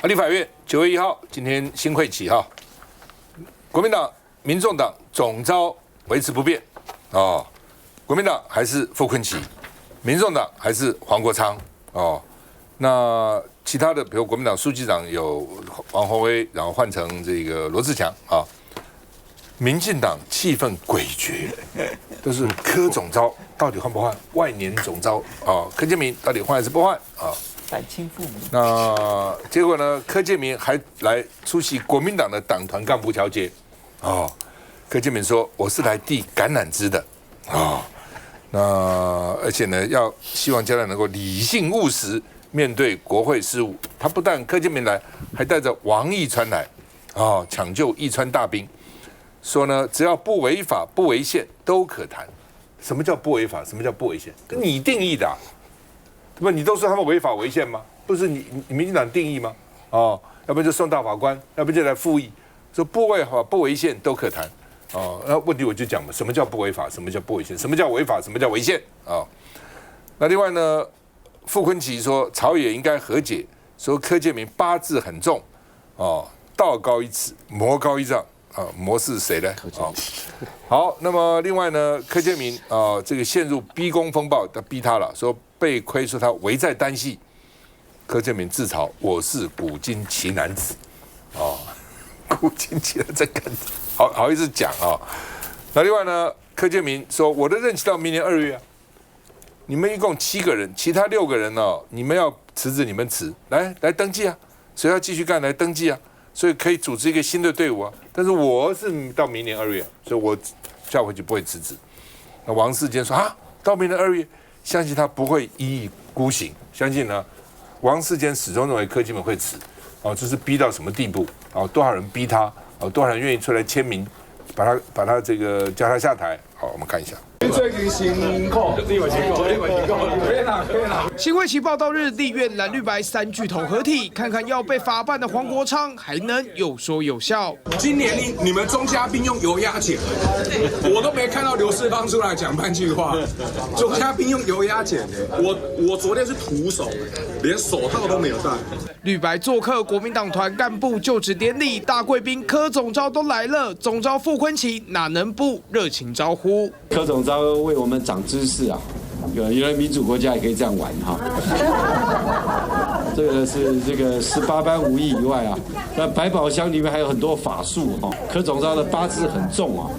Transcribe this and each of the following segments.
立法院9月1号，今天新会期哈，国民党、民众党总召维持不变哦，国民党还是傅崐萁，民众党还是黄国昌哦。那其他的，比如国民党书记长有王宏威，然后换成这个罗志强啊。民进党气氛诡谲，都是柯总召到底换不换？万年总召啊，柯建铭到底换还是不换啊？反清复明。那结果呢？柯建铭还来出席国民党的党团干部调解哦。柯建铭说：“我是来递橄榄枝的啊。”那而且呢，希望将来能够理性务实面对国会事务。他不但柯建铭来，还带着王义川来啊，抢救义川大兵。说呢，只要不违法不违宪都可谈。什么叫不违法？什么叫不违宪？你定义的、啊。对吧？你都说他们违法违宪吗？不是你民进党定义吗？哦，要不然就送大法官，要不然就来复议，说不违法不违宪都可谈。哦，那问题我就讲嘛，什么叫不违法？什么叫不违宪？什么叫违法？什么叫违宪？哦，那另外呢，傅崐萁说朝野应该和解，说柯建铭八字很重，哦，道高一尺，魔高一丈。啊，魔是谁呢？哦，好，那么另外呢，柯建铭啊，这个陷入逼宫风暴，他逼他了，说被亏说他危在单系。柯建铭自嘲：“我是古今奇男子。”哦，古今奇男子，好意思讲啊。那另外呢，柯建铭说：“我的任期到明年2月啊，你们一共7个人，其他6个人呢，你们要辞职，你们辞，来登记啊，谁要继续干来登记啊。”所以可以组织一个新的队伍啊，但是我是到明年2月，所以我下回就不会辞职。那王世坚说啊，到明年2月，相信他不会一意孤行，相信呢，王世坚始终认为柯建铭会辞，哦，这是逼到什么地步？哦，多少人逼他？哦，多少人愿意出来签名，把他这个叫他下台？好，我们看一下。新会期报道日，立院蓝绿白3巨头合体，看看要被法办的黄国昌还能有说有笑。今年你们中嘉宾用油压剪，我都没看到刘世芳出来讲半句话。中嘉宾用油压剪的，我昨天是徒手，连手套都没有戴。绿白做客国民党团干部就职典礼，大贵宾柯总召都来了，总召傅崐萁哪能不热情招呼？柯总召为我们长知识啊！原来民主国家也可以这样玩哈。这个是这个18般武艺以外啊，那百宝箱里面还有很多法术哈。柯总召的八字很重啊，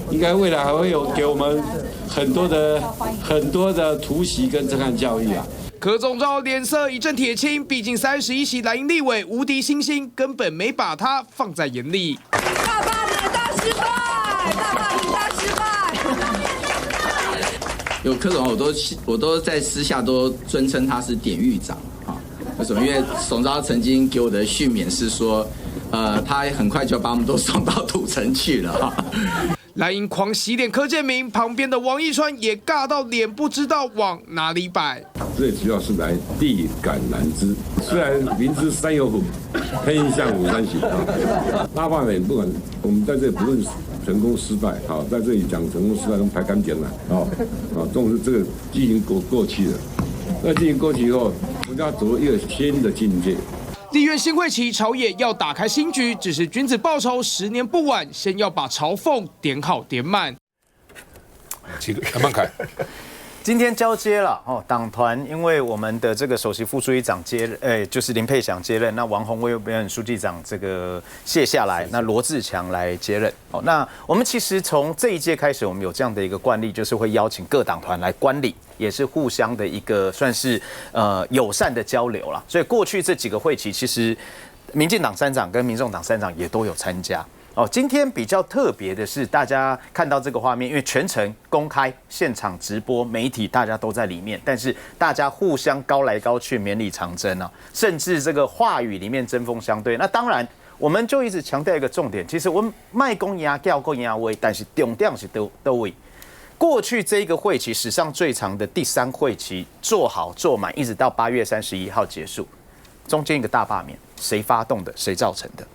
应该未来还会有给我们很多的突袭跟震撼教育啊。柯总召脸色一阵铁青，毕竟31席蓝营立委无敌星星，根本没把他放在眼里。大罢免大失败，大罢免大失败。有柯总，我都在私下都尊称他是典狱长啊。为什么？因为总召曾经给我的训勉是说，他很快就把我们都送到土城去了哈。蓝营狂洗脸柯建铭，旁边的王义川也尬到脸不知道往哪里摆。最主要是来递橄榄枝，虽然明知山有虎，偏向虎山行啊。大罢免不管我们在这里不论成功失败，好，在这里讲成功失败都排干净了，重视这个激情过去了。那激情过去以后，我们要走入一个新的境界。立院新会期，朝野要打开新局，只是君子报仇10年不晚，先要把朝凤点好点满。慢慢开。今天交接了哦，党团因为我们的这个首席副书记长就是林佩祥接任，那王宏威委员书记长这个卸下来，那罗志强来接任。哦，那我们其实从这一届开始，我们有这样的一个惯例，就是会邀请各党团来观礼，也是互相的一个算是友善的交流啦。所以过去这几个会期，其实民进党3长跟民众党3长也都有参加。哦，今天比较特别的是，大家看到这个画面，因为全程公开、现场直播，媒体大家都在里面，但是大家互相高来高去，绵里长征啊，甚至这个话语里面针锋相对。那当然，我们就一直强调一个重点，其实我们卖公压叫过压威，但是重点是都位。过去这一个会期史上最长的第3会期，做好做满，一直到8月31号结束，中间一个大罢免，谁发动的？谁造成的？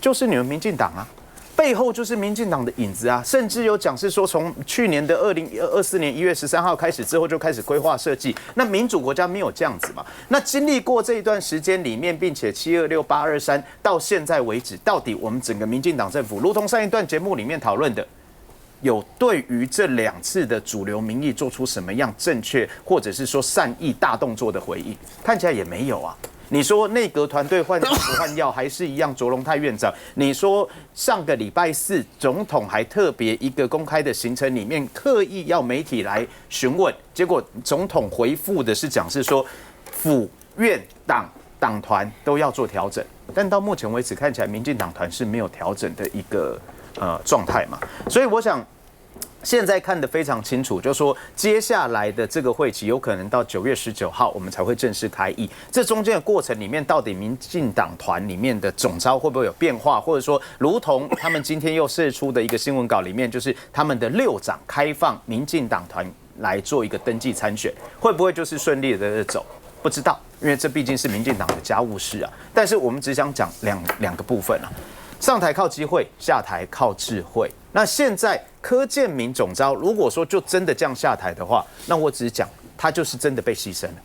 就是你们民进党啊！背后就是民进党的影子啊，甚至有讲是说，从去年的2024年1月13号开始之后就开始规划设计。那民主国家没有这样子嘛？那经历过这一段时间里面，并且726、823到现在为止，到底我们整个民进党政府，如同上一段节目里面讨论的，有对于这2次的主流民意做出什么样正确或者是说善意大动作的回应？看起来也没有啊。你说内阁团队换汤不换药，还是一样卓荣泰院长？你说上个礼拜4，总统还特别一个公开的行程里面刻意要媒体来询问，结果总统回复的是讲是说，府院党团都要做调整，但到目前为止看起来民进党团是没有调整的一个状态嘛，所以我想。现在看得非常清楚，就是说接下来的这个会期有可能到9月19号，我们才会正式开议。这中间的过程里面，到底民进党团里面的总召会不会有变化，或者说，如同他们今天又释出的一个新闻稿里面，就是他们的6长开放民进党团来做一个登记参选，会不会就是顺利的走？不知道，因为这毕竟是民进党的家务事啊。但是我们只想讲两个部分啊。上台靠机会，下台靠智慧。那现在柯建铭总召，如果说就真的这样下台的话，那我只是讲，他就是真的被牺牲了，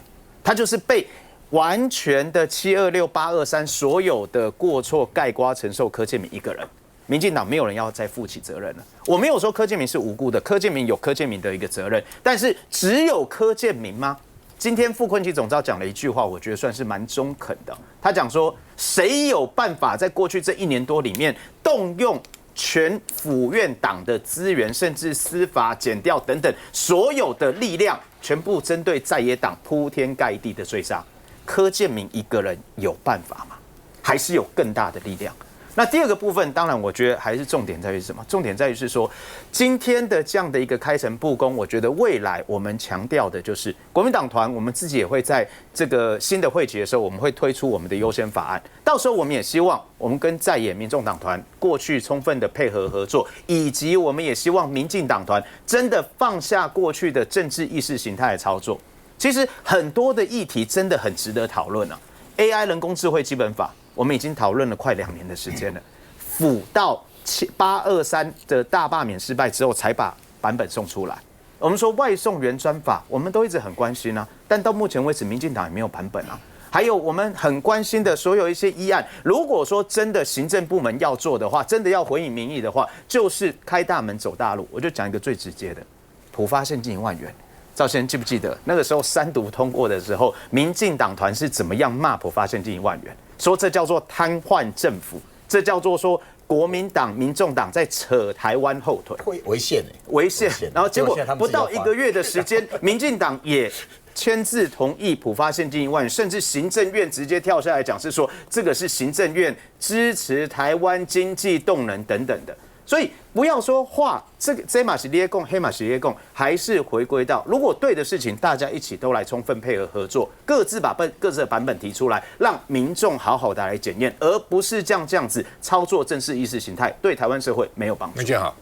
他就是被完全的726、823所有的过错概括承受柯建铭一个人。民进党没有人要再负起责任了。我没有说柯建铭是无辜的，柯建铭有柯建铭的一个责任，但是只有柯建铭吗？今天傅昆萁总召讲了一句话，我觉得算是蛮中肯的。他讲说，谁有办法在过去这1年多里面动用全府院党的资源，甚至司法、检调等等所有的力量，全部针对在野党铺天盖地的追杀？柯建铭一个人有办法吗？还是有更大的力量？那第二个部分，当然我觉得还是重点在于什么？重点在于是说，今天的这样的一个开诚布公，我觉得未来我们强调的就是国民党团，我们自己也会在这个新的会期的时候，我们会推出我们的优先法案。到时候我们也希望我们跟在野民众党团过去充分的配合合作，以及我们也希望民进党团真的放下过去的政治意识形态的操作。其实很多的议题真的很值得讨论啊。AI 人工智慧基本法，我们已经讨论了快2年的时间了。辅到823的大罢免失败之后，才把版本送出来。我们说外送员专法，我们都一直很关心啊，但到目前为止，民进党也没有版本啊。还有我们很关心的所有一些议案，如果说真的行政部门要做的话，真的要回应民意的话，就是开大门走大路。我就讲一个最直接的，普发现金1万元。赵先生记不记得那个时候3读通过的时候，民进党团是怎么样骂普发现金1万元？说这叫做瘫痪政府，这叫做说国民党、民众党在扯台湾后腿，违宪违宪。然后结果不到1个月的时间，民进党也签字同意普发现金1万元，甚至行政院直接跳下来讲是说这个是行政院支持台湾经济动能等等的。所以不要说话，这马是列共，黑马是列共，还是回归到如果对的事情，大家一起都来充分配合合作，各自把各自的版本提出来，让民众好好的来检验，而不是这样子操作正式意识形态，对台湾社会没有帮助。没见好。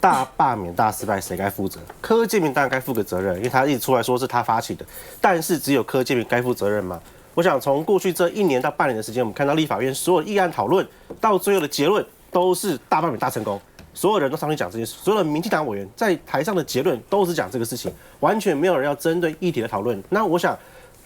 大罢免大失败，谁该负责？柯建铭当然该负个责任，因为他一直出来说是他发起的，但是只有柯建铭该负责任吗？我想从过去这1年到半年的时间，我们看到立法院所有议案讨论到最后的结论。都是大罢免大成功，所有人都上去讲这件事，所有的民进党委员在台上的结论都是讲这个事情，完全没有人要针对议题的讨论。那我想，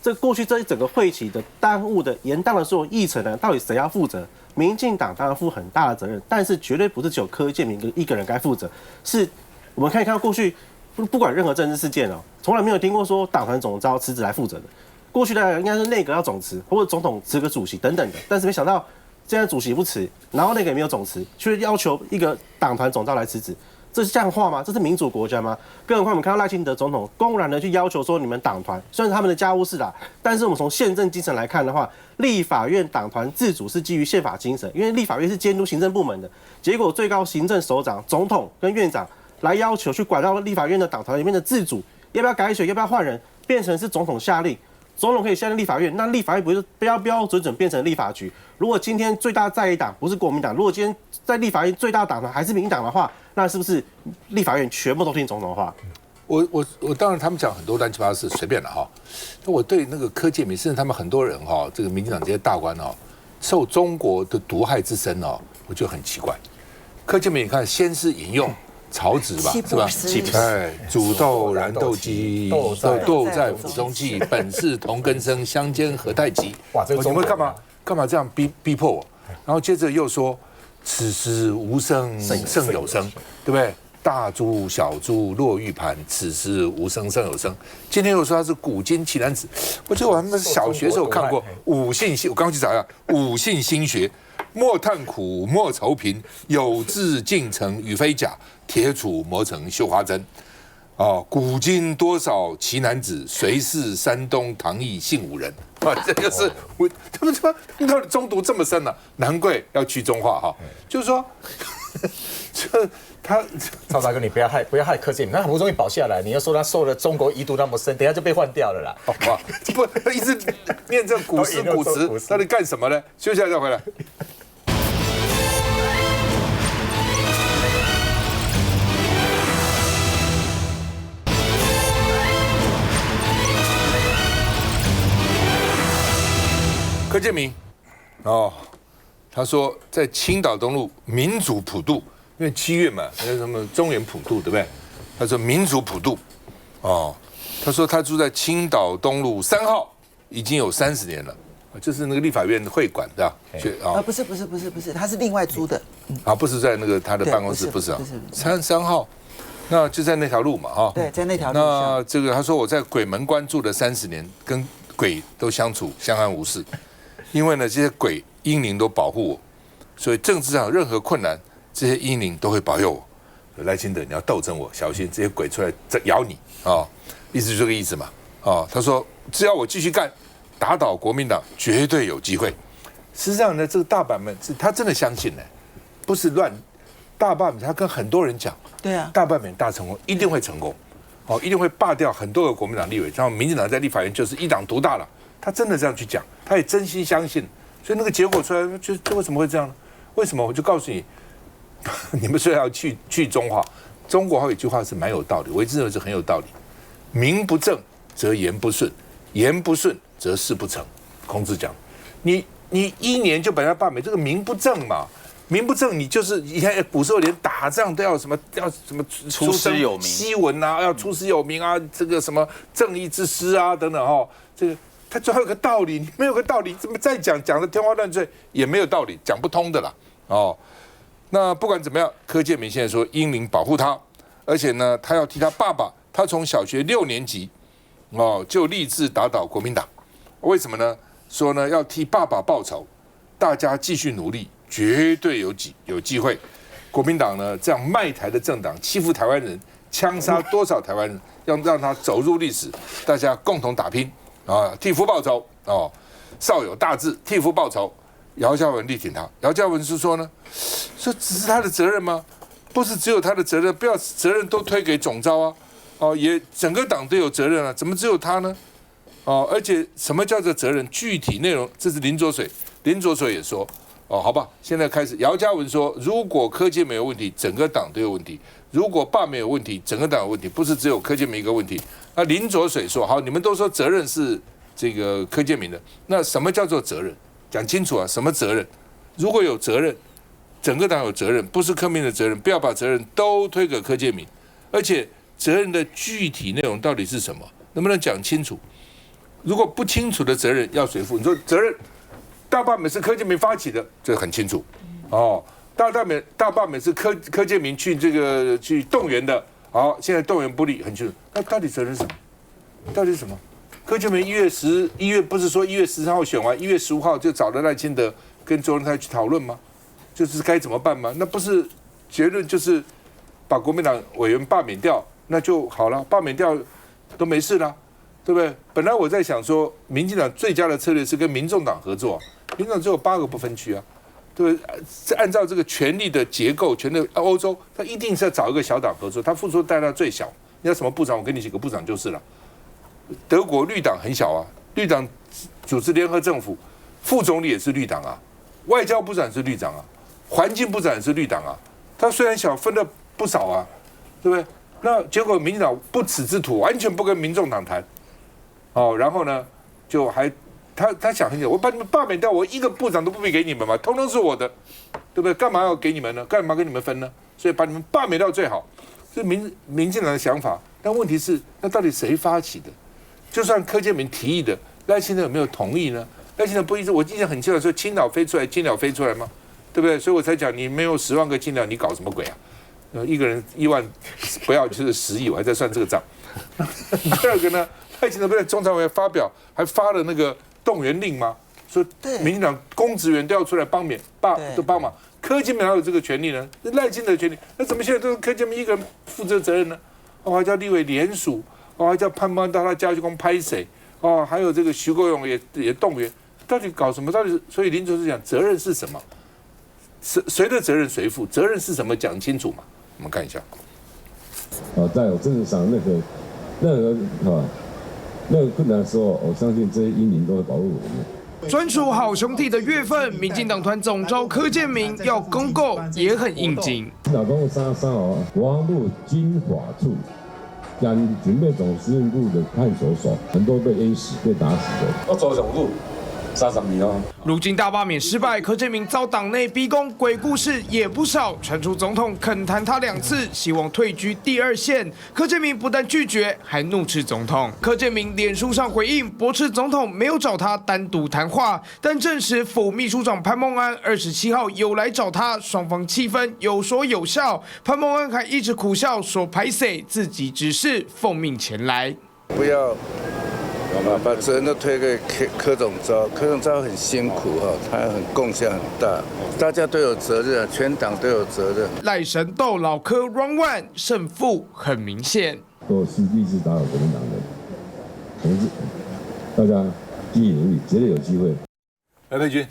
这过去这一整个会期的耽误的延宕的所有议程呢，到底谁要负责？民进党当然负很大的责任，但是绝对不是只有柯建铭一个人该负责，是我们可以看到过去不管任何政治事件哦，从来没有听过说党团总召辞职来负责的。过去的应该是内阁要总辞，或者总统辞个主席等等的，但是没想到。现在主席不辞，然后那个也没有总辞，却要求一个党团总召来辞职，这是像话吗？这是民主国家吗？更何况我们看到赖清德总统公然的去要求说，你们党团虽然是他们的家务事啦，但是我们从宪政精神来看的话，立法院党团自主是基于宪法精神，因为立法院是监督行政部门的，结果最高行政首长、总统跟院长来要求去管到立法院的党团里面的自主，要不要改选，要不要换人，变成是总统下令。总统可以下令立法院，那立法院不是标标准准变成立法局？如果今天最大在野党不是国民党，如果今天在立法院最大党团还是民进党的话，那是不是立法院全部都听总统的话？我当然他们讲很多乱七八糟事，随便了哈。那我对那个柯建铭，甚至他们很多人哈，这个民进党这些大官哦，受中国的毒害之深哦，我觉得很奇怪。柯建铭你看，先是引用曹植吧，是吧？哎，煮豆燃豆萁，豆在釜中泣，本是同根生，相煎何太急。哇，这个你们干嘛这样逼迫我？然后接着又说，此时无声胜有声，对不对？大珠小珠落玉盘，此时无声胜有声。今天又说他是古今奇男子，我记得我们小学时候看过五姓心，我刚去找一下五姓心学。莫叹苦，莫愁贫，有志进城与非假，铁杵磨成绣花针。哦，古今多少奇男子，谁是山东唐毅姓武人？啊，这就是我他们到底中毒这么深呢、难怪要去中化哈，就是说，这他赵大哥，你不要害柯建铭，他好不容易保下来，你要说他受了中国遗毒那么深，等一下就被换掉了啦。哇，不一直念这古诗，到底干什么呢？休息一下再回来。柯建铭，哦，他说在青岛东路民主普渡，因为7月嘛，那什么中原普渡，对不对？他说民主普渡，哦，他说他住在青岛东路3号，已经有30年了，就是那个立法院的会馆的，不是，他是另外租的。啊，不是在那个他的办公室，不是啊，3号，那就在那条路嘛，哈。对，在那条路上。那这个他说我在鬼门关住了30年，跟鬼都相处相安无事。因为呢，这些鬼阴灵都保护我，所以政治上有任何困难，这些阴灵都会保佑我。赖清德，你要斗争我，小心这些鬼出来咬你啊！意思就这个意思嘛。啊，他说只要我继续干，打倒国民党绝对有机会。事实上呢，这个大板们他真的相信呢，不是乱。大罢免他跟很多人讲，对啊，大罢免大成功，一定会成功，哦，一定会罢掉很多个国民党立委，然后民进党在立法院就是一党独大了。他真的这样去讲，他也真心相信，所以那个结果出来，就为什么会这样呢？为什么？我就告诉你，你们虽然要去中化，中国还有一句话是蛮有道理，我一直认为是很有道理：名不正则言不顺，言不顺则事不成。孔子讲，你1年就把人家罢免，这个名不正嘛。名不正，你就是以前古时候连打仗都要什么出师有名，檄文啊，要出师有名啊，这个什么正义之师啊等等哈，这个。他最后有个道理，你没有个道理，怎么再讲的天花乱坠也没有道理，讲不通的啦。哦，那不管怎么样，柯建铭现在说英灵保护他，而且呢，他要替他爸爸，他从小学6年级哦就立志打倒国民党，为什么呢？说呢要替爸爸报仇，大家继续努力，绝对有机会。国民党呢这样卖台的政党，欺负台湾人，枪杀多少台湾人，要让他走入历史，大家共同打拼。啊，替父报仇哦，少有大志，替父报仇。姚嘉文力挺他，姚嘉文是说呢，说只是他的责任吗？不是只有他的责任，不要责任都推给总召啊，哦，也整个党都有责任啊，怎么只有他呢？哦，而且什么叫做责任？具体内容，这是林濁水也说，哦，好吧，现在开始，姚嘉文说，如果柯建铭有问题，整个党都有问题；如果罢免有问题，整个党有问题，不是只有柯建铭一个问题。那林濁水说，好，你们都说责任是这个柯建铭的，那什么叫做责任？讲清楚啊，什么责任？如果有责任，整个党有责任，不是柯明的责任，不要把责任都推给柯建铭，而且责任的具体内容到底是什么？能不能讲清楚？如果不清楚的责任要谁负？你说责任大罢免是柯建铭发起的，这很清楚哦。大罢免是柯建铭去动员的。好，现在动员不力，很清楚。那到底责任是什么？到底是什么？柯建铭1月不是说1月13号选完，1月15号就找了赖清德跟周仁泰去讨论吗？就是该怎么办吗？那不是结论就是把国民党委员罢免掉，那就好了，罢免掉都没事了，对不对？本来我在想说，民进党最佳的策略是跟民众党合作，民众党只有8个不分区啊。对，按照这个权力的结构，欧洲，他一定是要找一个小党合作，他付出的代价最小。你要什么部长，我给你几个部长就是了。德国绿党很小啊，绿党组织联合政府，副总理也是绿党啊，外交部长也是绿党啊，环境部长也是绿党啊。他虽然小，分了不少啊，对不对？那结果民进党不耻之徒，完全不跟民众党谈，哦，然后呢，就还。他想很久，我把你们罢免掉，我一个部长都不配给你们嘛，通通是我的，对不对？干嘛要给你们呢？干嘛跟你们分呢？所以把你们罢免掉最好，是民进党的想法。但问题是，那到底谁发起的？就算柯建铭提议的，赖清德有没有同意呢？赖清德不一直，我印象很清楚，说青岛飞出来，金鸟飞出来吗？对不对？所以我才讲，你没有10万个金鸟，你搞什么鬼啊？一个人1万，不要就是10亿，我还在算这个账。第二个呢，赖清德不在中常委发表，还发了那个动员令吗？说民进党公职员都要出来帮忙。柯建铭哪有这个权利呢？赖清德的权利，那怎么现在都是柯建铭一个人负责责任呢？还叫立委联署，还叫潘邦到他家去公拍谁？还有这个徐国勇也动员，到底搞什么？到底所以林主席讲责任是什么？谁的责任谁负？责任是什么？讲清楚嘛。我们看一下。在有政治上任何困难的时候，我相信这些英灵都会保护我们。专属好兄弟的月份，民进党团总召柯建铭要公告也很应景。老公3国防部经法处将准备总司令部的看守所，很多被淹死、被打死的。我走上路。30年哦。如今大罢免失败，柯建铭遭党内逼宫，鬼故事也不少。传出总统肯谈他2次，希望退居第2线。柯建铭不但拒绝，还怒斥总统。柯建铭脸书上回应，驳斥总统没有找他单独谈话，但证实副秘书长潘孟安27号有来找他，双方气氛有说有笑。潘孟安还一直苦笑说拍谁，自己只是奉命前来。不要。把责任都推给柯总召，柯总召很辛苦哈，他很贡献很大，大家都有责任，全党都有责任。赖神斗老柯 Round One 胜负很明显，都是立志打倒国民党的同志，大家积极努力，绝对有机会。来，佩君。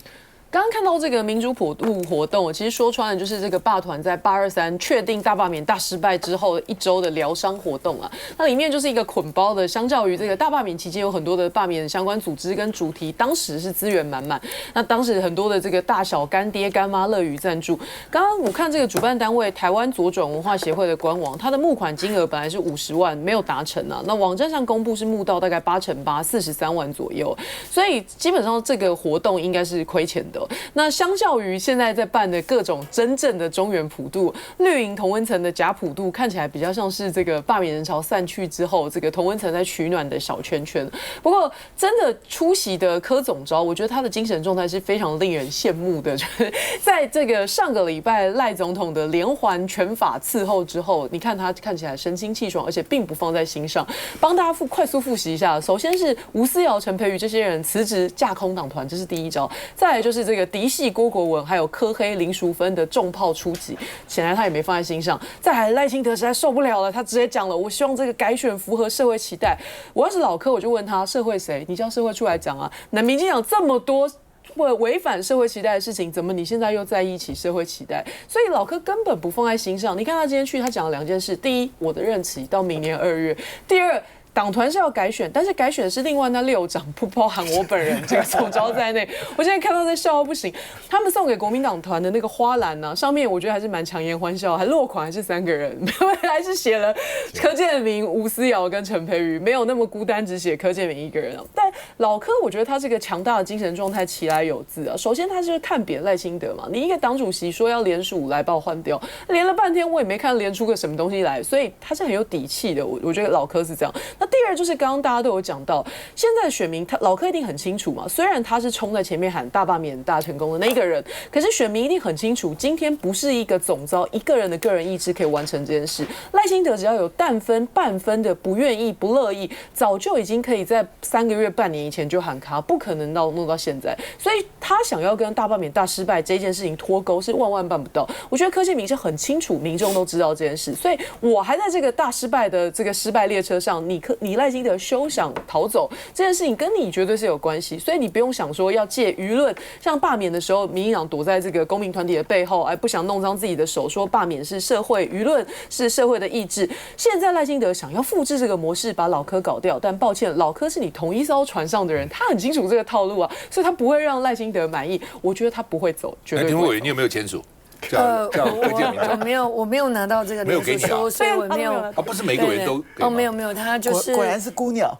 刚刚看到这个民主普渡活动，其实说穿了就是这个罢团在823确定大罢免大失败之后1周的疗伤活动啊。那里面就是一个捆包的，相较于这个大罢免期间有很多的罢免相关组织跟主题，当时是资源满满。那当时很多的这个大小干爹干妈乐于赞助。刚刚我看这个主办单位台湾左转文化协会的官网，它的募款金额本来是50万，没有达成啊。那网站上公布是募到大概8×8，43万左右。所以基本上这个活动应该是亏钱的。那相较于现在在办的各种真正的中原普渡、绿营同温层的假普渡，看起来比较像是这个罢免人潮散去之后，这个同温层在取暖的小圈圈。不过，真的出席的柯总召，我觉得他的精神状态是非常令人羡慕的。就是在这个上个礼拜赖总统的连环拳法伺候之后，你看他看起来神清气爽，而且并不放在心上。帮大家快速复习一下，首先是吴思瑶、陈培瑜这些人辞职架空党团，这是第一招。再来就是这个嫡系郭国文还有柯黑林淑芬的重炮出击，显然他也没放在心上。再来赖清德实在受不了了，他直接讲了，我希望这个改选符合社会期待。我要是老柯，我就问他社会谁？你叫社会出来讲啊！那民进党这么多违反社会期待的事情，怎么你现在又在意起社会期待？所以老柯根本不放在心上。你看他今天去，他讲了2件事：第一，我的任期到明年2月；第二，党团是要改选，但是改选是另外那6长，不包含我本人这个总召在内。我现在看到在笑到不行。他们送给国民党团的那个花篮呢，上面我觉得还是蛮强颜欢笑，还落款还是3个人，还是写了柯建铭、吴思瑶跟陈培瑜，没有那么孤单，只写柯建铭一个人。但老柯，我觉得他这个强大的精神状态其来有自啊。首先，他就是看扁赖清德嘛，你一个党主席说要联署来把我换掉，连了半天我也没看连出个什么东西来，所以他是很有底气的。我觉得老柯是这样。那第二就是刚刚大家都有讲到，现在的选民老柯一定很清楚嘛，虽然他是冲在前面喊大罢免大成功的那一个人，可是选民一定很清楚，今天不是一个总召一个人的个人意志可以完成这件事。赖清德只要有半分的不愿意不乐意，早就已经可以在3个月半年以前就喊卡，不可能弄到现在。所以他想要跟大罢免大失败这件事情脱钩，是万万办不到。我觉得柯建铭是很清楚，民众都知道这件事，所以我还在这个大失败的这个失败列车上，你赖清德休想逃走，这件事情跟你绝对是有关系，所以你不用想说要借舆论，像罢免的时候，民进党躲在这个公民团体的背后，不想弄脏自己的手，说罢免是社会舆论，是社会的意志。现在赖清德想要复制这个模式，把老柯搞掉，但抱歉，老柯是你同一艘船上的人，他很清楚这个套路啊，所以他不会让赖清德满意。我觉得他不会走，绝对不会走。你有没有签署？叫柯建铭我没有拿到这个没有给你啊，所以我没有。不是每个人都没有，他就是果然是孤鸟。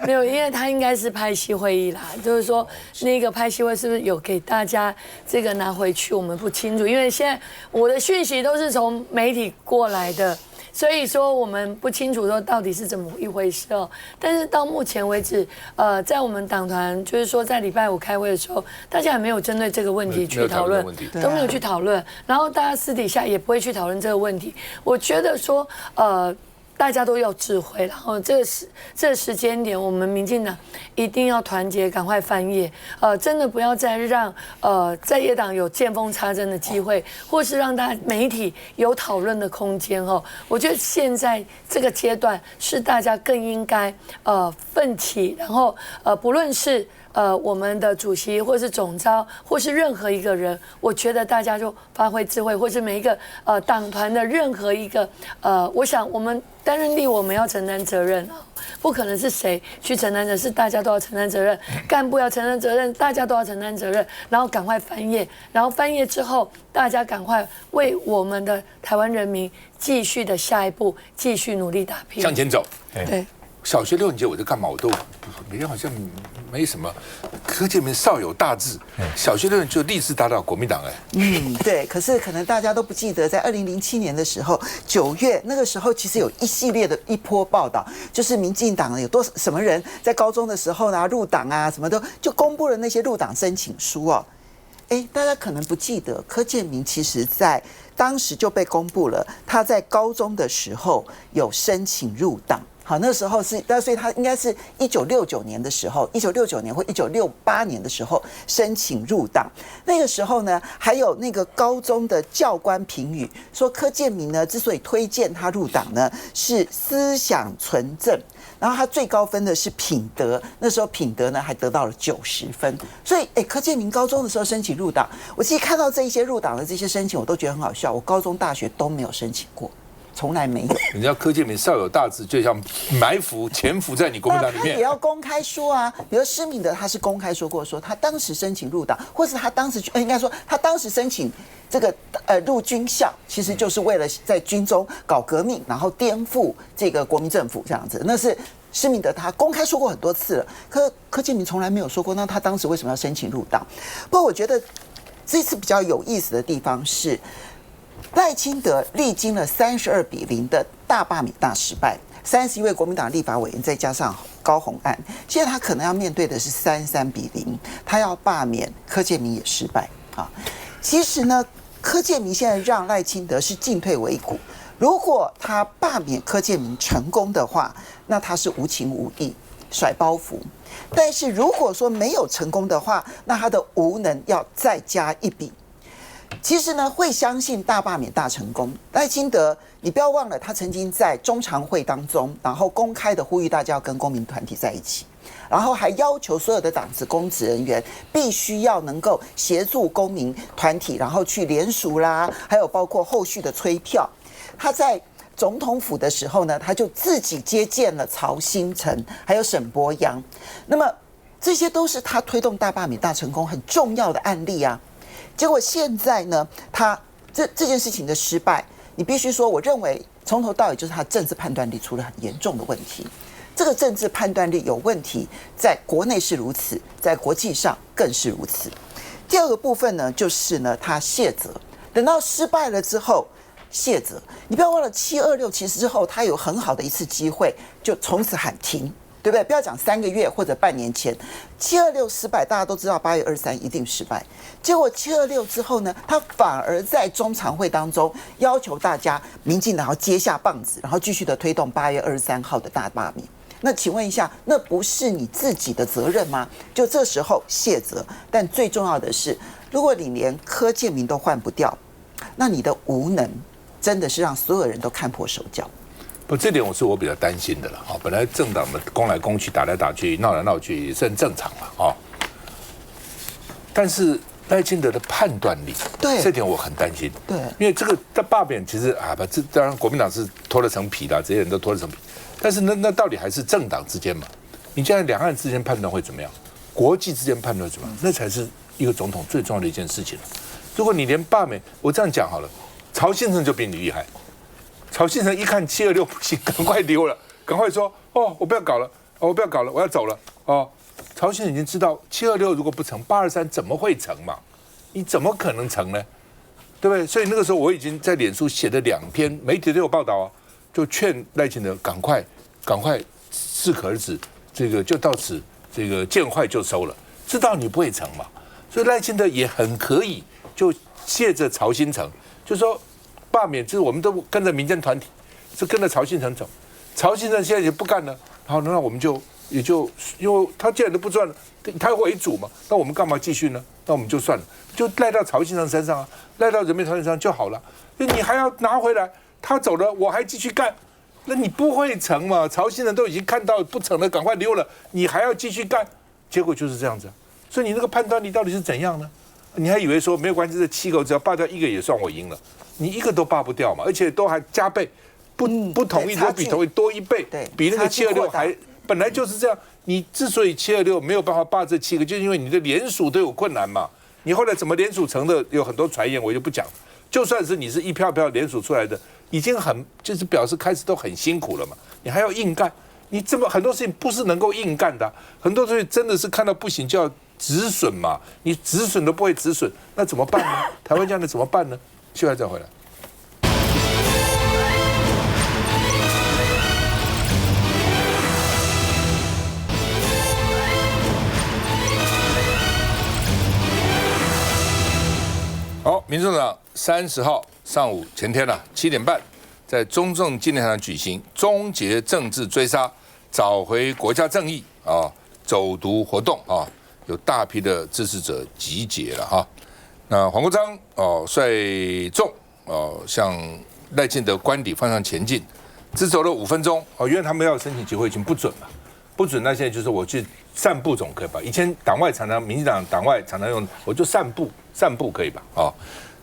没有，因为他应该是拍戏会议啦，就是说那个拍戏会是不是有给大家这个拿回去，我们不清楚，因为现在我的讯息都是从媒体过来的。所以说我们不清楚说到底是怎么一回事哦，但是到目前为止，在我们党团就是说在礼拜五开会的时候，大家也没有针对这个问题去讨论，都没有去讨论，然后大家私底下也不会去讨论这个问题。我觉得说大家都要智慧，然后这个时间点，我们民进党一定要团结，赶快翻页，真的不要再让在野党有见缝插针的机会，或是让大家媒体有讨论的空间哦。我觉得现在这个阶段是大家更应该奋起，然后不论是我们的主席，或是总召，或是任何一个人，我觉得大家就发挥智慧，或是每一个党团的任何一个我想我们担任立委，我们要承担责任啊，不可能是谁去承担责任，是大家都要承担责任，干部要承担责任，大家都要承担责任，然后赶快翻页，然后翻页之后，大家赶快为我们的台湾人民继续的下一步继续努力打拼，向前走。对。小学6年级我在干嘛？我都每天好像没什么。柯建铭少有大志，小学6年级就立志打倒国民党对。可是可能大家都不记得，在2007年的时候，9月那个时候，其实有一系列的一波报道，就是民进党有什么人在高中的时候呢入党啊，什么都就公布了那些入党申请书哦。大家可能不记得，柯建铭其实在当时就被公布了，他在高中的时候有申请入党。好，那时候是，所以他应该是1969年的时候，1969年或1968年的时候申请入党。那个时候呢，还有那个高中的教官评语说，柯建铭呢之所以推荐他入党呢，是思想纯正，然后他最高分的是品德，那时候品德呢还得到了90分。所以，柯建铭高中的时候申请入党，我其实看到这一些入党的这些申请，我都觉得很好笑。我高中、大学都没有申请过。从来没有。人家柯建铭少有大志，就像埋伏、潜伏在你国民党里面。他也要公开说啊，比如施明德，他是公开说过，说他当时申请入党，或是他当时应该说他当时申请这个入军校，其实就是为了在军中搞革命，然后颠覆这个国民政府这样子。那是施明德他公开说过很多次了，柯建铭从来没有说过。那他当时为什么要申请入党？不过我觉得这次比较有意思的地方是，赖清德历经了32-0的大罢免大失败，31位国民党立法委员再加上高虹安，现在他可能要面对的是33-0，他要罢免柯建铭也失败啊。其实呢，柯建铭现在让赖清德是进退维谷。如果他罢免柯建铭成功的话，那他是无情无义、甩包袱；但是如果说没有成功的话，那他的无能要再加一笔。其实呢，会相信大罢免大成功。赖清德，你不要忘了，他曾经在中常会当中，然后公开的呼吁大家要跟公民团体在一起，然后还要求所有的党职公职人员必须要能够协助公民团体，然后去联署啦，还有包括后续的催票。他在总统府的时候呢，他就自己接见了曹兴诚，还有沈伯洋。那么这些都是他推动大罢免大成功很重要的案例啊。结果现在呢，他这件事情的失败，你必须说，我认为从头到尾就是他政治判断力出了很严重的问题。这个政治判断力有问题，在国内是如此，在国际上更是如此。第二个部分呢，就是呢，他卸责，等到失败了之后卸责。你不要忘了726，其实之后他有很好的一次机会，就从此喊停。对不对？不要讲3个月或者半年前，726失败，大家都知道8月23一定失败。结果726之后呢，他反而在中常会当中要求大家，民进党要接下棒子，然后继续的推动8月23号的大罢免。那请问一下，那不是你自己的责任吗？就这时候卸责。但最重要的是，如果你连柯建铭都换不掉，那你的无能真的是让所有人都看破手脚。不，这点我比较担心的了啊。本来政党们攻来攻去、打来打去、闹来闹去也是很正常嘛啊。但是赖清德的判断力，对这点我很担心。对，因为这个在罢免其实这当然国民党是脱了层皮的，这些人都脱了层皮。但是那到底还是政党之间嘛？你现在两岸之间判断会怎么样？国际之间判断怎么样？那才是一个总统最重要的一件事情了。如果你连罢免，我这样讲好了，曹先生就比你厉害。曹先生一看726不行，赶快溜了，赶快说哦，我不要搞了，哦，我不要搞了，我要走了哦。曹先生已经知道726如果不成，823怎么会成嘛？你怎么可能成呢？对不对？所以那个时候我已经在脸书写了2篇，媒体都有报道啊，就劝赖清德赶快适可而止，这个就到此这个见坏就收了，知道你不会成嘛。所以赖清德也很可以，就借着曹新成，就说罢免，就是我们都跟着民间团体，是跟着曹新成走。曹新成现在也不干了，好，那我们也就因为他既然都不赚了，他为主嘛，那我们干嘛继续呢？那我们就算了，就赖到曹新成身上啊，赖到人民团体上就好了。你还要拿回来，他走了，我还继续干，那你不会成嘛？曹新成都已经看到不成了，赶快溜了，你还要继续干，结果就是这样子。所以你那个判断力到底是怎样呢？你还以为说没有关系，这7个我只要罢掉1个也算我赢了，你1个都罢不掉嘛，而且都还加倍，不同意都比同意多1倍，比那个726还本来就是这样。你之所以726没有办法罢这7个，就是因为你的联署都有困难嘛。你后来怎么联署成的，有很多传言，我就不讲。就算是你是一票票联署出来的，已经就是表示开始都很辛苦了嘛，你还要硬干。你这么很多事情不是能够硬干的，很多东西真的是看到不行就要止损嘛。你止损都不会止损，那怎么办呢？台湾这样的怎么办呢？休息再回来。好，民众党30号上午前天了7点半，在中正纪念堂举行终结政治追杀，找回国家正义啊走读活动啊，有大批的支持者集结了哈。那黄国昌率众向赖清德官邸方向前进，只走了5分钟因为他们要申请集会已经不准了，不准。那现在就是我去散步总可以吧？以前党外常常民进党党外常常用，我就散步可以吧？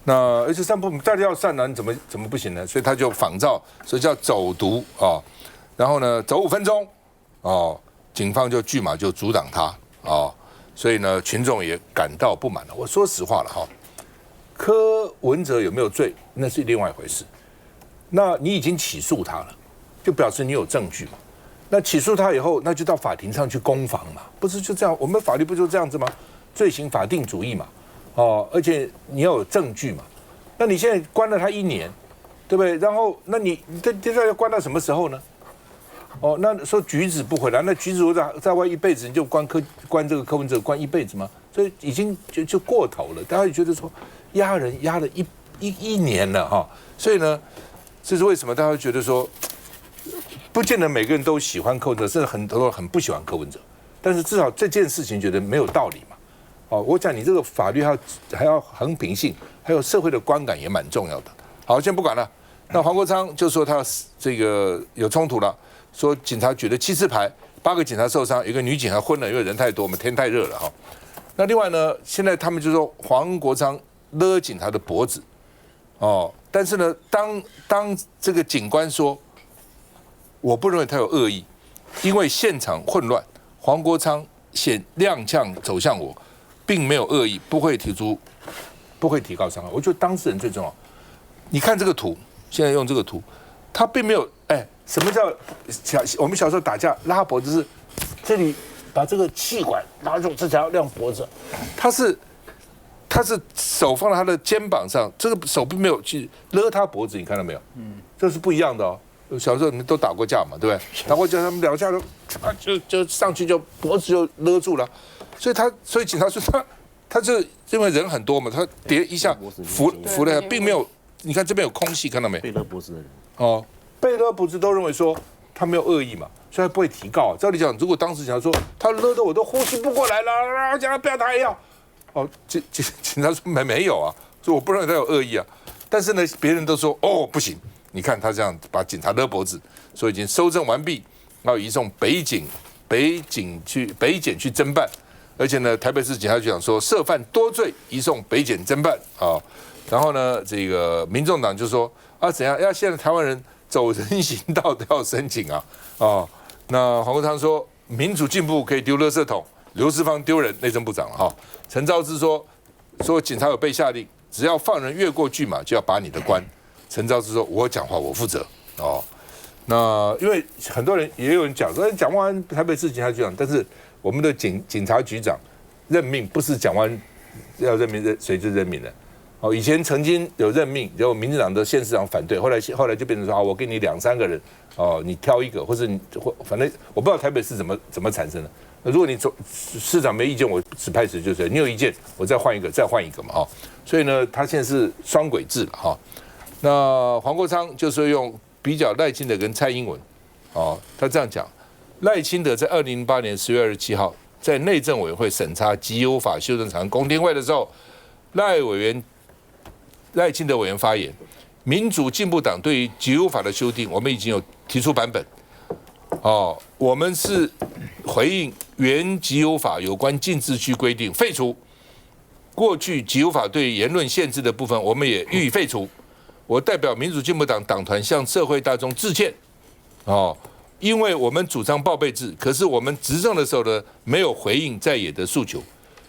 那而且散步大家要散呢，你怎么不行呢？所以他就仿照，所以叫走读然后呢，走5分钟警方就拒马就阻挡他所以呢，群众也感到不满了。我说实话了柯文哲有没有罪，那是另外一回事。那你已经起诉他了，就表示你有证据嘛。那起诉他以后，那就到法庭上去攻防嘛，不是就这样？我们法律不就这样子吗？罪行法定主义嘛，而且你要有证据嘛。那你现在关了他1年，对不对？然后，那你这要关到什么时候呢？那说举子不回来，那举子如果在外1辈子，你就关这个柯文哲关1辈子吗？所以已经就过头了，大家也觉得说压人压了一年了所以呢，这是为什么大家会觉得说，不见得每个人都喜欢柯文哲，甚至很多人很不喜欢柯文哲，但是至少这件事情觉得没有道理嘛。我讲你这个法律还要衡平性，还有社会的观感也蛮重要的。好，先不管了。那黄国昌就说他这个有冲突了，说警察举了7次牌，8个警察受伤，有一个女警还昏了，因为人太多，我们天太热了那另外呢，现在他们就说黄国昌勒警察的脖子，但是呢，当这个警官说，我不认为他有恶意，因为现场混乱，黄国昌踉跄走向我，并没有恶意，不会提高伤害。我觉得当事人最重要。你看这个图，现在用这个图，他并没有什么叫我们小时候打架拉脖子是这里把这个气管拉住，这才要亮脖子。他是手放在他的肩膀上，这个手并没有去勒他脖子，你看到没有？这是不一样的小时候你们都打过架嘛，对不对？打过架，他们2下就上去就脖子就勒住了，所以警察说他就因为人很多嘛，他跌一下扶了，并没有。你看这边有空隙，看到没？被勒脖子的人被勒脖子都认为说他没有恶意嘛，所以他不会提告。照理讲，如果当时警察说他勒得我都呼吸不过来了，叫他不要打药。警察说没有啊，说我不认为他有恶意啊。但是呢，别人都说不行，你看他这样把警察勒脖子，所以已经搜证完毕，要移送北检去侦办。而且呢，台北市警察局长说涉犯多罪，移送北检侦办然后呢，这个民众党就说怎样？要现在台湾人走人行道都要申请那黄国昌说，民主进步可以丢垃圾桶，刘世芳丢人，内政部长了哈。陈昭之说警察有被下令，只要放人越过拒马就要拔你的官。陈昭之说，我讲话我负责哦。那因为很多人也有人讲说，蒋万安台北市警察局长，但是我们的警察局长任命不是蒋万安要任命谁就任命的。哦，以前曾经有任命，然后民进党的县市长反对，后来就变成说，我给你2、3个人，哦，你挑一个，或反正我不知道台北市怎么产生的。如果你市长没意见，我指派谁就谁；你有意见，我再换一个嘛，哈。所以呢，他现在是双轨制了，哈。那黄国昌就是用比较赖清德跟蔡英文，哦，他这样讲，赖清德在2008年10月27号在内政委员会审查集邮法修正草案公听会的时候，赖清德委员发言，民主进步党对于集邮法的修订，我们已经有提出版本。哦，我们是回应原集邮法有关禁制区规定废除，过去集邮法对言论限制的部分，我们也予以废除。我代表民主进步党党团向社会大众致歉。哦，因为我们主张报备制，可是我们执政的时候呢，没有回应在野的诉求，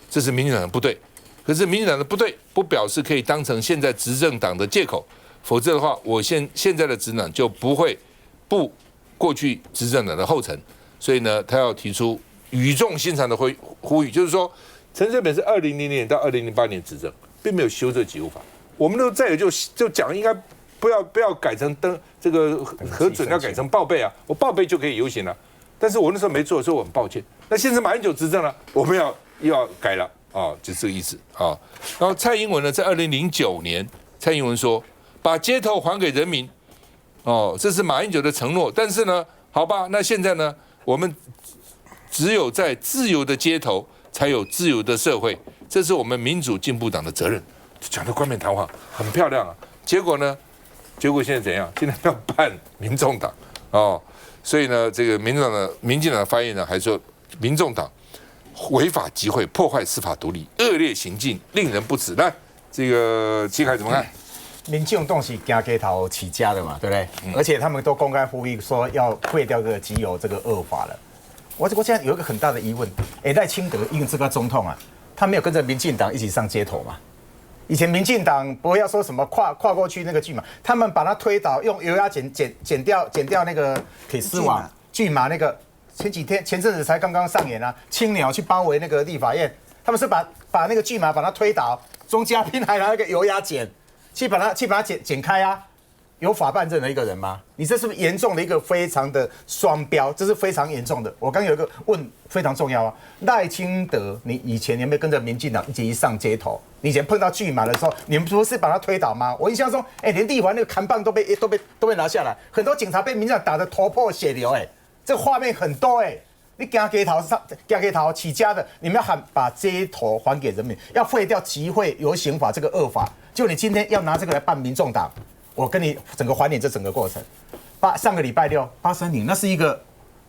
这是民进党的不对。可是民进党的不对，不表示可以当成现在执政党的借口，否则的话，我现在的执政党就不会步过去执政党的后尘。所以呢，他要提出语重心长的呼吁，就是说，陈水扁是2000年到2008年执政，并没有修这集邮法，我们都再有就讲应该不要改成这个核准，要改成报备啊，我报备就可以游行了。但是我那时候没做，所以我很抱歉。那现在马英九执政了，我们又要改了。哦，就这个意思啊。然后蔡英文呢，在2009年，蔡英文说把街头还给人民，哦，这是马英九的承诺。但是呢，好吧，那现在呢，我们只有在自由的街头，才有自由的社会，这是我们民主进步党的责任。讲的冠冕堂皇，很漂亮啊。结果现在怎样？现在要办民众党哦，所以呢，这个民进党的发言人还说，民众党违法集会，破坏司法独立，恶劣行径，令人不齿。来，这个齐凯怎么看？民进党是行街头起家的嘛，对不对？而且他们都公开呼吁说要废掉这个集邮这个恶法了。我现在有一个很大的疑问，赖清德因为这个总统啊，他没有跟着民进党一起上街头嘛？以前民进党不要说什么跨过去那个拒马，他们把它推倒，用油压剪掉那个铁丝网拒马那个。前阵子才刚刚上演啊，青鸟去包围那个立法院，他们是把那个拒马把它推倒，钟嘉宾还拿那个油压剪去把它剪开啊，有法办任何一个人吗？你这是不是严重的一个非常的双标？这是非常严重的。我刚有一个问非常重要啊，赖清德，你以前有没有跟着民进党一起上街头？你以前碰到拒马的时候，你们不是把它推倒吗？我印象中，连立法那个扛棒都被拿下来，很多警察被民进党打得头破血流，这个画面很多你行街头起家的，你们要把街头还给人民，要废掉集会游行法这个恶法。就你今天要拿这个来办民众党，我跟你整个还原这整个过程。上个礼拜六83年，那是一个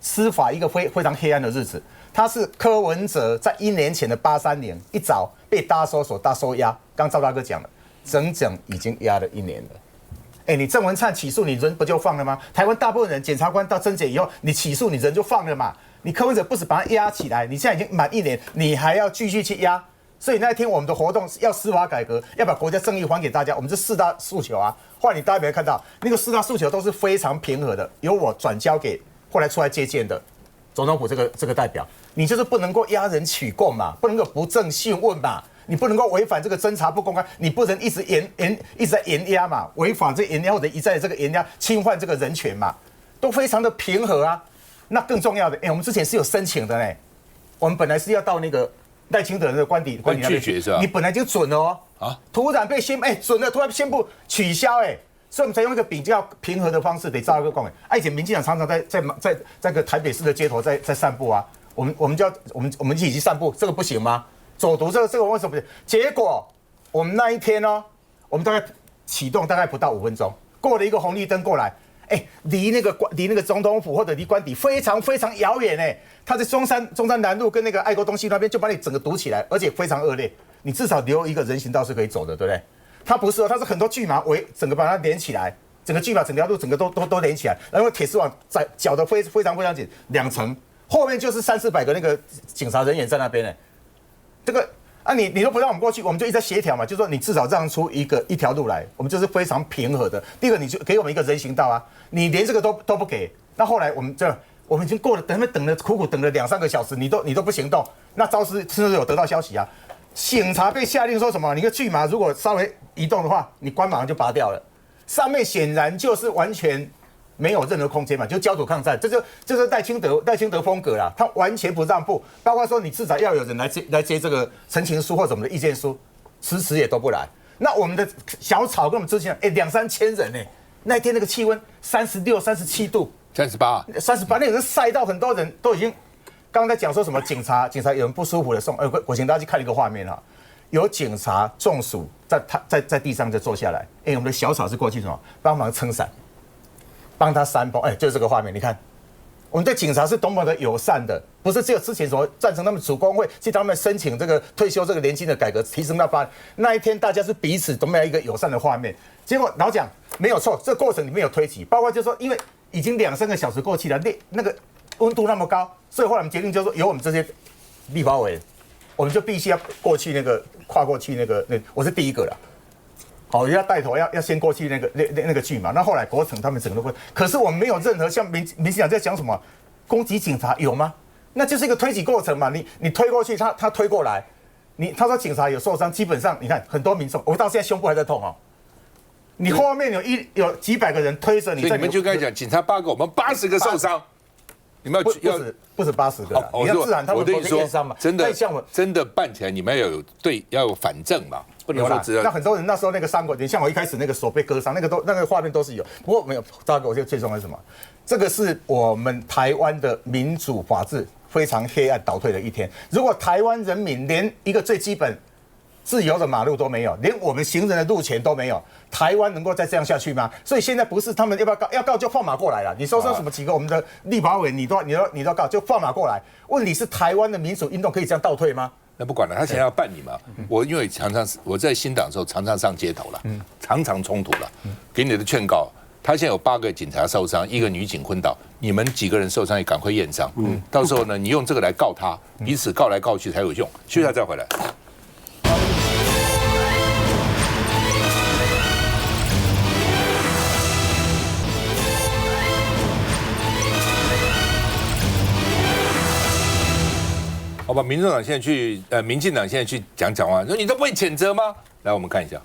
司法一个非常黑暗的日子。他是柯文哲在1年前的83年一早被大搜索、大收押，刚赵大哥讲了，整已经压了1年了。你郑文灿起诉你人不就放了吗？台湾大部分人检察官到侦检以后，你起诉你人就放了嘛。你柯文哲不是把他压起来，你现在已经满1年，你还要继续去压。所以那一天我们的活动要司法改革，要把国家正义还给大家。我们这4大诉求啊，后来大家有没有看到那个4大诉求都是非常平和的，由我转交给后来出来接见的总统府这个代表。你就是不能够压人取供嘛，不能够不正讯问嘛。你不能够违反这个侦查不公开，你不能一直在严压嘛，违反这严压或者一再这个严压侵犯这个人权嘛，都非常的平和啊。那更重要的，我们之前是有申请的呢，我们本来是要到那个赖清德的官邸那边去，你本来就准了哦，突然被准了，突然宣布取消所以我们才用一个比较平和的方式，得照一个公以前民进党常常在个台北市的街头在散步啊，我们一起去散步，这个不行吗？走读这个为什么不行？结果我们那一天我们大概启动大概不到5分钟，过了一个红绿灯过来，离那个总统府或者离官邸非常非常遥远他在中山南路跟那个爱国东西那边就把你整个堵起来，而且非常恶劣，你至少留一个人行道是可以走的，对不对？他不是他是很多巨马整个把它连起来，整个巨马整条路整个都连起来，然后铁丝网绞得非常非常紧，2层。后面就是300-400个那个警察人员在那边呢。这个啊，你都不让我们过去，我们就一直在协调嘛，就说你至少让出一条路来，我们就是非常平和的。第一个，你就给我们一个人行道啊，你连这个都不给，那后来我们已经过了，等了苦苦等了2-3个小时，你都不行动，那肇事是不是有得到消息啊？警察被下令说什么？你个巨马如果稍微移动的话，你官马上就拔掉了。上面显然就是完全没有任何空间嘛，就焦土抗战，这是赖清德风格啦，他完全不让步，包括说你至少要有人来接这个陈情书或者我们的意见书，迟也都不来。那我们的小草跟我们之前2-3千人呢，那一天那个气温36、37度，38，那个人晒到很多人都已经，刚刚在讲说什么警察有人不舒服的送，我请大家去看一个画面啊，有警察中暑在地上就坐下来，我们的小草是过去什么帮忙撑伞。帮他扇风，就是这个画面，你看，我们对警察是多么的友善的，不是只有之前所赞成他们主工会去他们申请这个退休这个年金的改革，提升到8，那一天大家是彼此都没有一个友善的画面。结果老讲没有错，这个过程里面有推挤，包括就是说，因为已经2-3个小时过去了，那个温度那么高，所以后来我们决定就是说，由我们这些立法委员，我们就必须要过去跨过去我是第一个了。好，要带头要先过去那个剧嘛。那后来国城他们整个都会，可是我们没有任何像民进党在讲什么攻击警察有吗？那就是一个推挤过程嘛。你推过去，他推过来，他说警察有受伤，基本上你看很多民众，我到现在胸部还在痛哦。你后面有几百个人推着你，所以你们就跟他讲，警察8个，我们80个受伤。你们不止80个，你要自然他们都是验伤嘛。真的办起来，你们要有反证嘛。不能说那很多人那时候那个伤口，你像我一开始那个手被割伤，那个画面都是有。不过没有，大哥，我觉得最重要是什么？这个是我们台湾的民主法治非常黑暗倒退的一天。如果台湾人民连一个最基本自由的马路都没有，连我们行人的路权都没有，台湾能够再这样下去吗？所以现在不是他们要不要告，要告就放马过来了。你说什么几个我们的立法委你都要告，就放马过来。问题是台湾的民主运动可以这样倒退吗？那不管了，他现在要办你嘛。我因为常常我在新党的时候常常上街头了，常常冲突了。给你的劝告，他现在有8个警察受伤，1个女警昏倒，你们几个人受伤也赶快验伤。到时候呢，你用这个来告他，彼此告来告去才有用。休息下再回来。好吧，民进党现在去讲话，说你都不会谴责吗？来，我们看一下。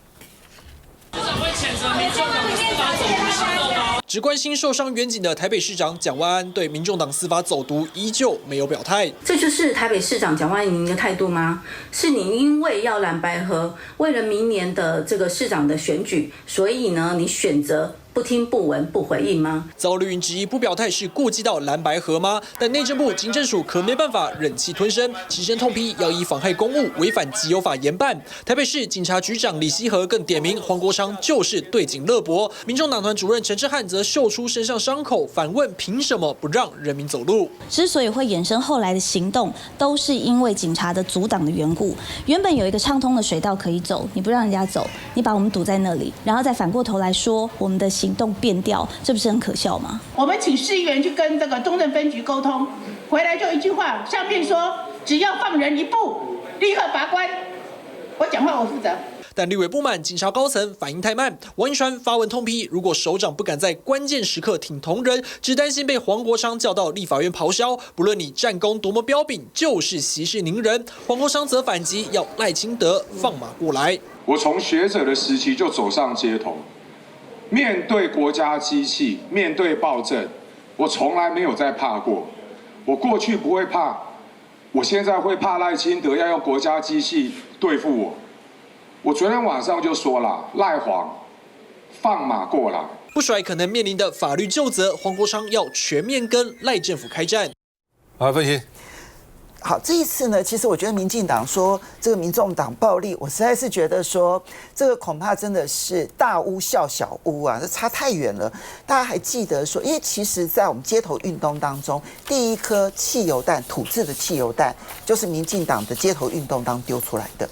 市长会谴责民众党的司法走读行动吗？只关心受伤远景的台北市长蒋万安对民众党司法走读依旧没有表态。这就是台北市长蒋万安您的态度吗？是你因为要蓝白合，为了明年的这个市长的选举，所以呢，你选择不听不闻不回应吗？遭绿营质疑不表态是顾忌到蓝白合吗？但内政部警政署可没办法忍气吞声，起身痛批要以妨害公务、违反集邮法严办。台北市警察局长李希和更点名黄国昌就是对警勒搏，民众党团主任陈志汉则秀出身上伤口，反问凭什么不让人民走路？之所以会衍生后来的行动，都是因为警察的阻挡的缘故。原本有一个畅通的水道可以走，你不让人家走，你把我们堵在那里，然后再反过头来说我们的行动变调，这不是很可笑吗？我们请市议员去跟这个中正分局沟通，回来就一句话，上面说只要放人一步，立刻罚官。我讲话我负责。但立委不满警察高层反应太慢，王一川发文痛批，如果首长不敢在关键时刻挺同仁，只担心被黄国昌叫到立法院咆哮，不论你战功多么彪炳，就是息事宁人。黄国昌则反击，要赖清德放马过来。我从学者的时期就走上街头，面对国家机器，面对暴政，我从来没有在怕过。我过去不会怕，我现在会怕赖清德要用国家机器对付我。我昨天晚上就说了，赖黄放马过来，不甩可能面临的法律究责，黄国昌要全面跟赖政府开战。好，分析。好，这一次呢，其实我觉得民进党说这个民众党暴力，我实在是觉得说这个恐怕真的是大巫笑小巫啊，这差太远了。大家还记得说，因为其实在我们街头运动当中，第一颗汽油弹，土制的汽油弹，就是民进党的街头运动当丢出来的。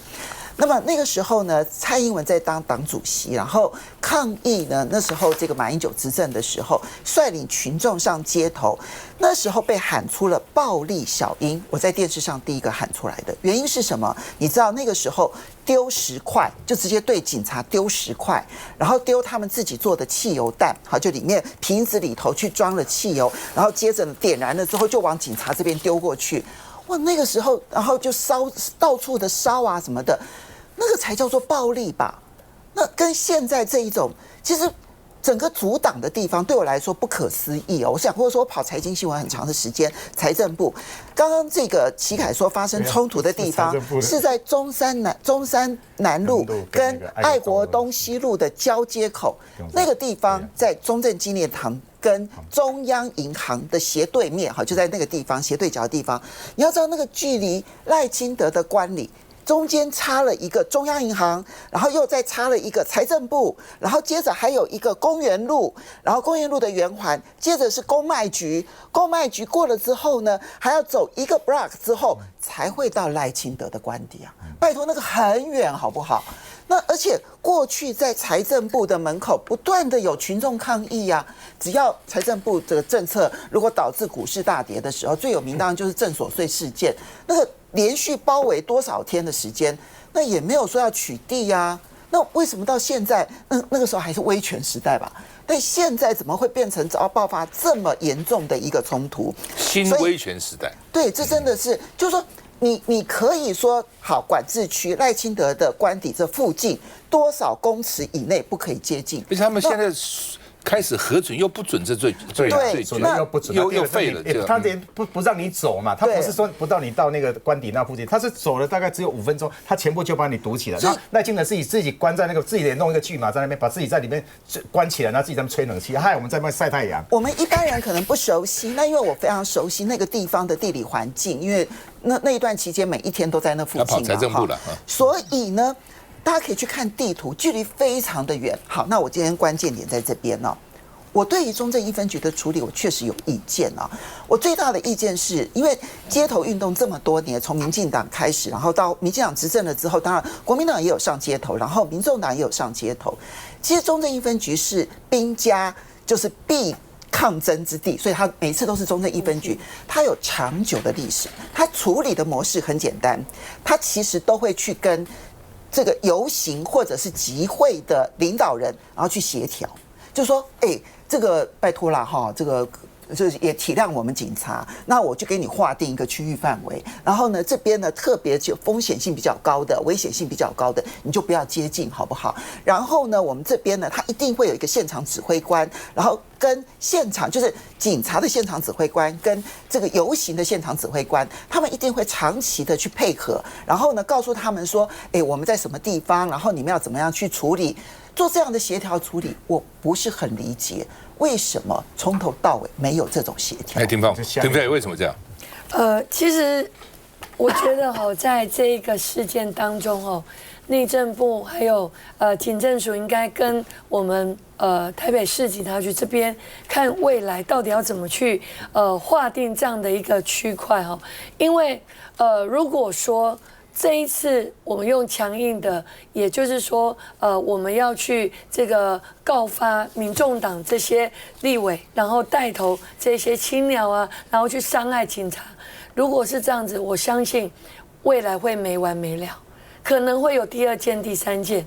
那么那个时候呢，蔡英文在当党主席，然后抗议呢，那时候这个马英九执政的时候，率领群众上街头，那时候被喊出了暴力小英，我在电视上第一个喊出来的原因是什么？你知道那个时候丢10块，就直接对警察丢10块，然后丢他们自己做的汽油弹，好，就里面瓶子里头去装了汽油，然后接着点燃了之后就往警察这边丢过去。哇，那个时候，然后就烧，到处的烧啊什么的，那个才叫做暴力吧？那跟现在这一种，其实整个阻挡的地方对我来说不可思议哦。我想，或者说我跑财经新闻很长的时间，财政部刚刚这个齐凯说发生冲突的地方是在中山南路跟爱国东西路的交接口，那个地方在中正纪念堂跟中央银行的斜对面，好，就在那个地方斜对角的地方。你要知道那个距离赖清德的官邸中间插了一个中央银行，然后又再插了一个财政部，然后接着还有一个公园路，然后公园路的圆环，接着是公卖局，公卖局过了之后呢，还要走一个 block 之后才会到赖清德的官邸啊！拜托，那个很远好不好？那而且过去在财政部的门口不断的有群众抗议啊，只要财政部这个政策如果导致股市大跌的时候，最有名当然就是正所税事件，那个连续包围多少天的时间，那也没有说要取缔啊。那为什么到现在，那个时候还是威权时代吧？但现在怎么会变成爆发这么严重的一个冲突？新威权时代。对，这真的是，就是说。你可以说好，管制区赖清德的官邸这附近多少公尺以内不可以接近？而且他们现在开始核准又不准这罪，对，又不准，又废了。他连不让你走嘛，他不是说不让你到那个官邸那附近，他是走了大概只有5分钟，他全部就把你堵起来。然后赖清德自己关在那个，自己也弄一个巨马在那边，把自己在里面关起来，然后自己在那吹冷气，害我们在那晒太阳。我们一般人可能不熟悉，那因为我非常熟悉那个地方的地理环境，因为那一段期间每一天都在那附近嘛，跑财政部了，所以呢。大家可以去看地图，距离非常的远。好，那我今天关键点在这边哦。我对于中正一分局的处理，我确实有意见啊。我最大的意见是因为街头运动这么多年，从民进党开始，然后到民进党执政了之后，当然国民党也有上街头，然后民众党也有上街头。其实中正一分局是兵家就是必抗争之地，所以它每次都是中正一分局，它有长久的历史，它处理的模式很简单，它其实都会去跟这个游行或者是集会的领导人，然后去协调，就说，这个拜托啦哈，这个就是也体谅我们警察，那我就给你划定一个区域范围，然后呢，这边呢特别就风险性比较高的、危险性比较高的，你就不要接近，好不好？然后呢，我们这边呢，它一定会有一个现场指挥官，然后跟现场就是警察的现场指挥官跟这个游行的现场指挥官，他们一定会长期的去配合，然后呢，告诉他们说，我们在什么地方，然后你们要怎么样去处理。做这样的协调处理，我不是很理解为什么从头到尾没有这种协调。丁凤，为什么这样？其实我觉得在这个事件当中内政部还有警政署应该跟我们台北市警察局这边看未来到底要怎么去划定这样的一个区块因为如果说这一次我们用强硬的，也就是说，我们要去这个告发民众党这些立委，然后带头这些青鸟啊，然后去伤害警察。如果是这样子，我相信未来会没完没了，可能会有第2件、第3件，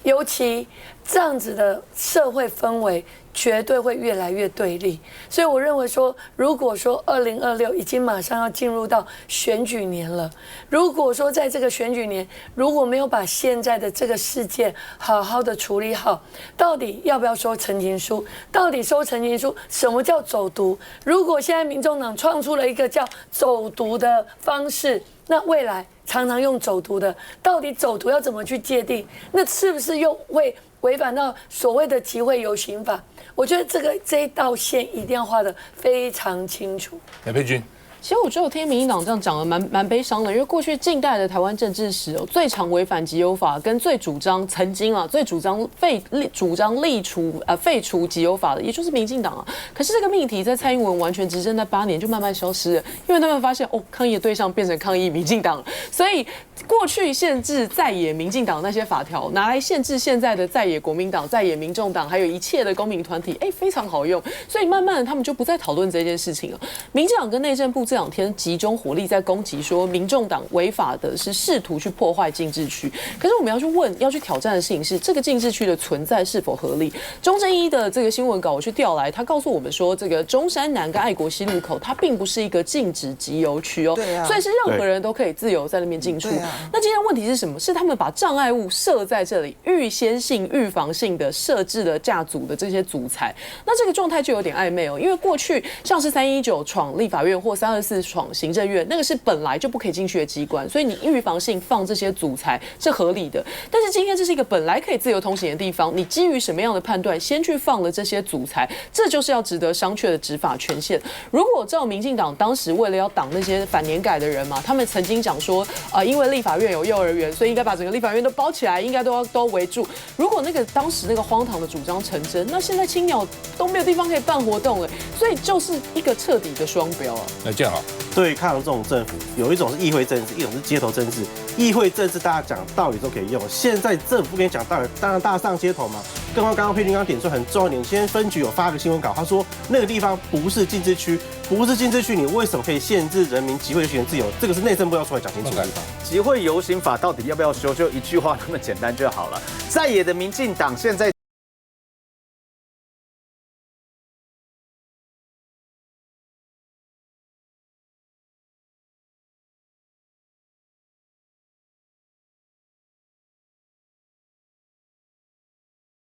尤其这样子的社会氛围。绝对会越来越对立，所以我认为说，如果说2026已经马上要进入到选举年了，如果说在这个选举年，如果没有把现在的这个事件好好的处理好，到底要不要收陈情书？到底收陈情书，什么叫走读？如果现在民众党创出了一个叫走读的方式，那未来常常用走读的，到底走读要怎么去界定？那是不是又会违反到所谓的集会游行法？我觉得这一道线一定要画得非常清楚。佩君，其实我觉得我听民进党这样讲的蛮悲伤的，因为过去近代的台湾政治史最常违反集邮法，跟最主张废除集邮法的，也就是民进党啊。可是这个命题在蔡英文完全执政那8年就慢慢消失了，因为他们发现抗议的对象变成抗议民进党了，所以过去限制在野民进党那些法条拿来限制现在的在野国民党、在野民众党，还有一切的公民团体，非常好用，所以慢慢的他们就不再讨论这件事情了。民进党跟内政部这2天集中火力在攻击，说民众党违法的是试图去破坏禁制区。可是我们要去问、要去挑战的事情是，这个禁制区的存在是否合理？钟正一的这个新闻稿我去调来，他告诉我们说，这个中山南跟爱国西路口，它并不是一个禁止集邮区所以是任何人都可以自由在那边进出。那今天问题是什么？是他们把障碍物设在这里，预先性、预防性的设置了架阻的这些阻裁。那这个状态就有点暧昧因为过去像是319闯立法院或324闯行政院，那个是本来就不可以进去的机关，所以你预防性放这些阻裁是合理的。但是今天这是一个本来可以自由通行的地方，你基于什么样的判断先去放了这些阻裁，这就是要值得商榷的执法权限。如果照民进党当时为了要挡那些反年改的人嘛，他们曾经讲说，因为立法院有幼儿园，所以应该把整个立法院都包起来，应该都围住。如果当时那个荒唐的主张成真，那现在青鸟都没有地方可以办活动了，所以就是一个彻底的双标啊。那这样好，对抗这种政府，有一种是议会政治，一种是街头政治。议会政治大家讲道理都可以用，现在政府不跟你讲道理，当然大家上街头嘛。更何况刚刚佩君刚点出很重要一点，今天分局有发个新闻稿，他说那个地方不是禁制区，不是禁制区，你为什么可以限制人民集会游行的自由？这个是内政部要出来讲清楚的地方。集会游行法到底要不要修？就一句话那么简单就好了。在野的民进党现在